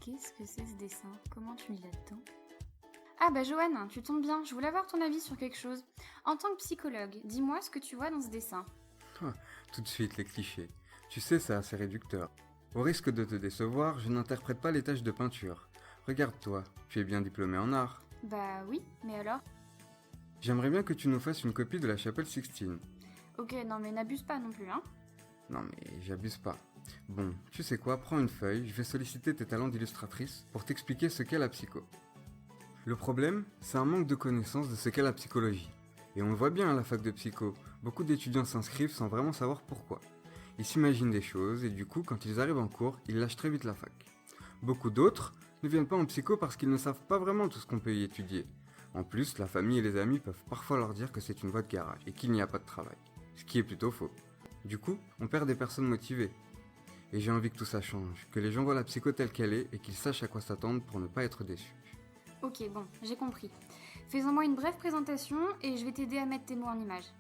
Qu'est-ce que c'est ce dessin? Comment tu lis là-dedans? Ah bah Joanne, tu tombes bien, je voulais avoir ton avis sur quelque chose. En tant que psychologue, dis-moi ce que tu vois dans ce dessin. Ah, tout de suite les clichés. Tu sais, c'est assez réducteur. Au risque de te décevoir, je n'interprète pas les tâches de peinture. Regarde-toi, tu es bien diplômé en art. Bah oui, mais alors? J'aimerais bien que tu nous fasses une copie de la chapelle Sixtine. Ok, non mais n'abuse pas non plus, hein. Non mais j'abuse pas. Bon, tu sais quoi, prends une feuille, je vais solliciter tes talents d'illustratrice pour t'expliquer ce qu'est la psycho. Le problème, c'est un manque de connaissance de ce qu'est la psychologie. Et on le voit bien à la fac de psycho, beaucoup d'étudiants s'inscrivent sans vraiment savoir pourquoi. Ils s'imaginent des choses et du coup, quand ils arrivent en cours, ils lâchent très vite la fac. Beaucoup d'autres ne viennent pas en psycho parce qu'ils ne savent pas vraiment tout ce qu'on peut y étudier. En plus, la famille et les amis peuvent parfois leur dire que c'est une voie de garage et qu'il n'y a pas de travail. Ce qui est plutôt faux. Du coup, on perd des personnes motivées. Et j'ai envie que tout ça change, que les gens voient la psycho telle qu'elle est et qu'ils sachent à quoi s'attendre pour ne pas être déçus. Ok, bon, j'ai compris. Fais-en-moi une brève présentation et je vais t'aider à mettre tes mots en images.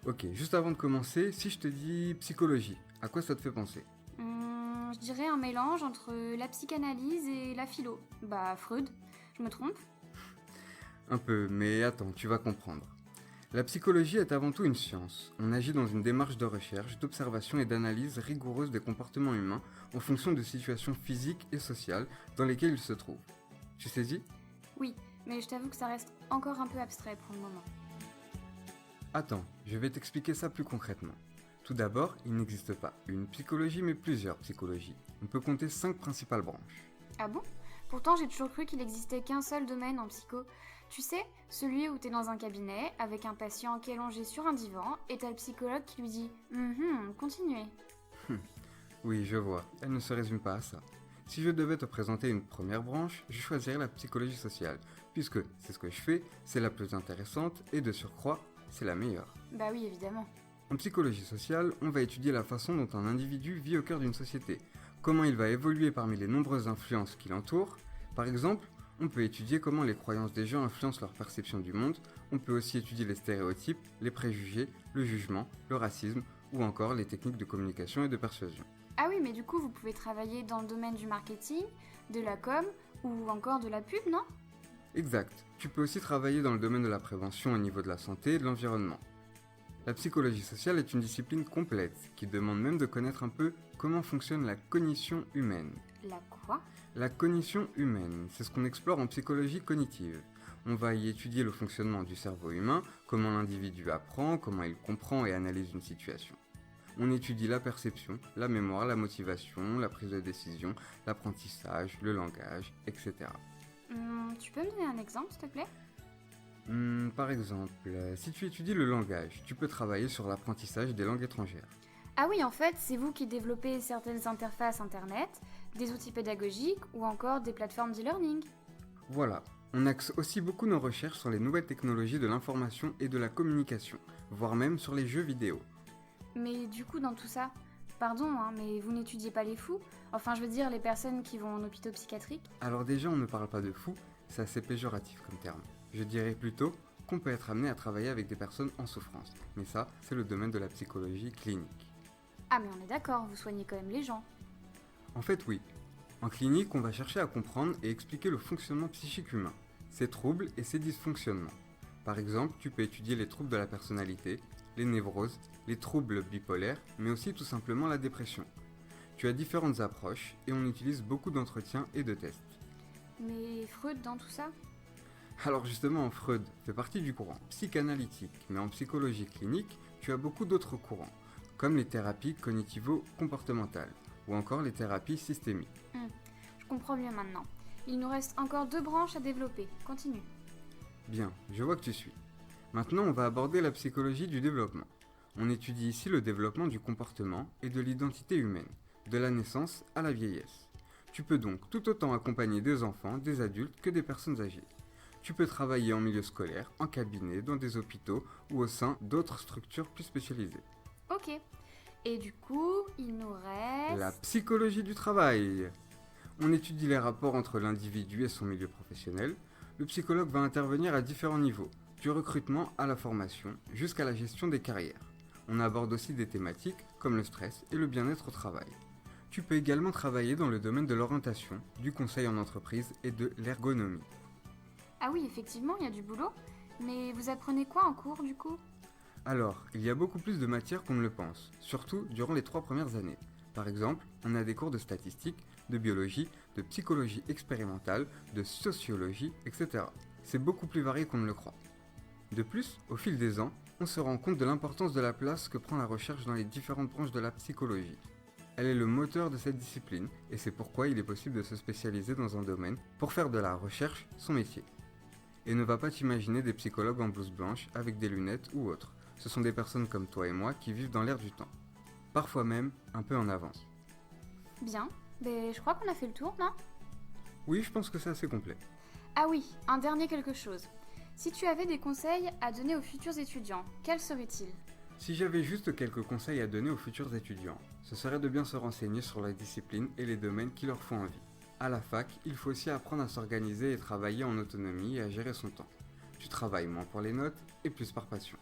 Ok, juste avant de commencer, si je te dis psychologie, à quoi ça te fait penser? Je dirais un mélange entre la psychanalyse et la philo. Bah Freud, je me trompe? Un peu, mais attends, tu vas comprendre. La psychologie est avant tout une science. On agit dans une démarche de recherche, d'observation et d'analyse rigoureuse des comportements humains en fonction de situations physiques et sociales dans lesquelles ils se trouvent. Tu saisis? Oui, mais je t'avoue que ça reste encore un peu abstrait pour le moment. Attends, je vais t'expliquer ça plus concrètement. Tout d'abord, il n'existe pas une psychologie mais plusieurs psychologies. On peut compter 5 principales branches. Ah bon? Pourtant, j'ai toujours cru qu'il existait qu'un seul domaine en psycho. Tu sais, celui où t'es dans un cabinet, avec un patient qui est allongé sur un divan, et t'as le psychologue qui lui dit continuez. Oui, je vois, elle ne se résume pas à ça. Si je devais te présenter une première branche, je choisirais la psychologie sociale, puisque c'est ce que je fais, c'est la plus intéressante et de surcroît, c'est la meilleure. Bah oui, évidemment. En psychologie sociale, on va étudier la façon dont un individu vit au cœur d'une société, comment il va évoluer parmi les nombreuses influences qui l'entourent. Par exemple, on peut étudier comment les croyances des gens influencent leur perception du monde, on peut aussi étudier les stéréotypes, les préjugés, le jugement, le racisme ou encore les techniques de communication et de persuasion. Ah oui, mais du coup, vous pouvez travailler dans le domaine du marketing, de la com, ou encore de la pub, non? Exact, tu peux aussi travailler dans le domaine de la prévention au niveau de la santé et de l'environnement. La psychologie sociale est une discipline complète qui demande même de connaître un peu comment fonctionne la cognition humaine. La quoi? La cognition humaine, c'est ce qu'on explore en psychologie cognitive. On va y étudier le fonctionnement du cerveau humain, comment l'individu apprend, comment il comprend et analyse une situation. On étudie la perception, la mémoire, la motivation, la prise de décision, l'apprentissage, le langage, etc. Tu peux me donner un exemple, s'il te plaît? Par exemple, si tu étudies le langage, tu peux travailler sur l'apprentissage des langues étrangères. Ah oui, en fait, c'est vous qui développez certaines interfaces internet, des outils pédagogiques ou encore des plateformes d'e-learning. Voilà, on axe aussi beaucoup nos recherches sur les nouvelles technologies de l'information et de la communication, voire même sur les jeux vidéo. Mais du coup, dans tout ça, pardon, hein, mais vous n'étudiez pas les fous? Enfin, je veux dire, les personnes qui vont en hôpitaux psychiatriques? Alors déjà, on ne parle pas de fou, c'est assez péjoratif comme terme. Je dirais plutôt qu'on peut être amené à travailler avec des personnes en souffrance, mais ça, c'est le domaine de la psychologie clinique. Ah mais on est d'accord, vous soignez quand même les gens. En fait, oui. En clinique, on va chercher à comprendre et expliquer le fonctionnement psychique humain, ses troubles et ses dysfonctionnements. Par exemple, tu peux étudier les troubles de la personnalité, les névroses, les troubles bipolaires, mais aussi tout simplement la dépression. Tu as différentes approches et on utilise beaucoup d'entretiens et de tests. Mais Freud dans tout ça? Alors justement, Freud fait partie du courant psychanalytique, mais en psychologie clinique, tu as beaucoup d'autres courants, comme les thérapies cognitivo-comportementales, ou encore les thérapies systémiques. Je comprends mieux maintenant. Il nous reste encore 2 branches à développer. Continue. Bien, je vois que tu suis. Maintenant, on va aborder la psychologie du développement. On étudie ici le développement du comportement et de l'identité humaine, de la naissance à la vieillesse. Tu peux donc tout autant accompagner des enfants, des adultes que des personnes âgées. Tu peux travailler en milieu scolaire, en cabinet, dans des hôpitaux ou au sein d'autres structures plus spécialisées. Ok. Et du coup, il nous reste... La psychologie du travail. On étudie les rapports entre l'individu et son milieu professionnel. Le psychologue va intervenir à différents niveaux, du recrutement à la formation, jusqu'à la gestion des carrières. On aborde aussi des thématiques comme le stress et le bien-être au travail. Tu peux également travailler dans le domaine de l'orientation, du conseil en entreprise et de l'ergonomie. Ah oui, effectivement, il y a du boulot. Mais vous apprenez quoi en cours du coup? Alors, il y a beaucoup plus de matières qu'on ne le pense, surtout durant les 3 premières années. Par exemple, on a des cours de statistique, de biologie, de psychologie expérimentale, de sociologie, etc. C'est beaucoup plus varié qu'on ne le croit. De plus, au fil des ans, on se rend compte de l'importance de la place que prend la recherche dans les différentes branches de la psychologie. Elle est le moteur de cette discipline, et c'est pourquoi il est possible de se spécialiser dans un domaine pour faire de la recherche son métier. Et ne va pas t'imaginer des psychologues en blouse blanche avec des lunettes ou autres. Ce sont des personnes comme toi et moi qui vivent dans l'air du temps. Parfois même un peu en avance. Bien, mais je crois qu'on a fait le tour, non? Oui, je pense que c'est assez complet. Ah oui, un dernier quelque chose. Si tu avais des conseils à donner aux futurs étudiants, quels seraient-ils? Si j'avais juste quelques conseils à donner aux futurs étudiants, ce serait de bien se renseigner sur la discipline et les domaines qui leur font envie. À la fac, il faut aussi apprendre à s'organiser et travailler en autonomie et à gérer son temps. Tu travailles moins pour les notes et plus par passion.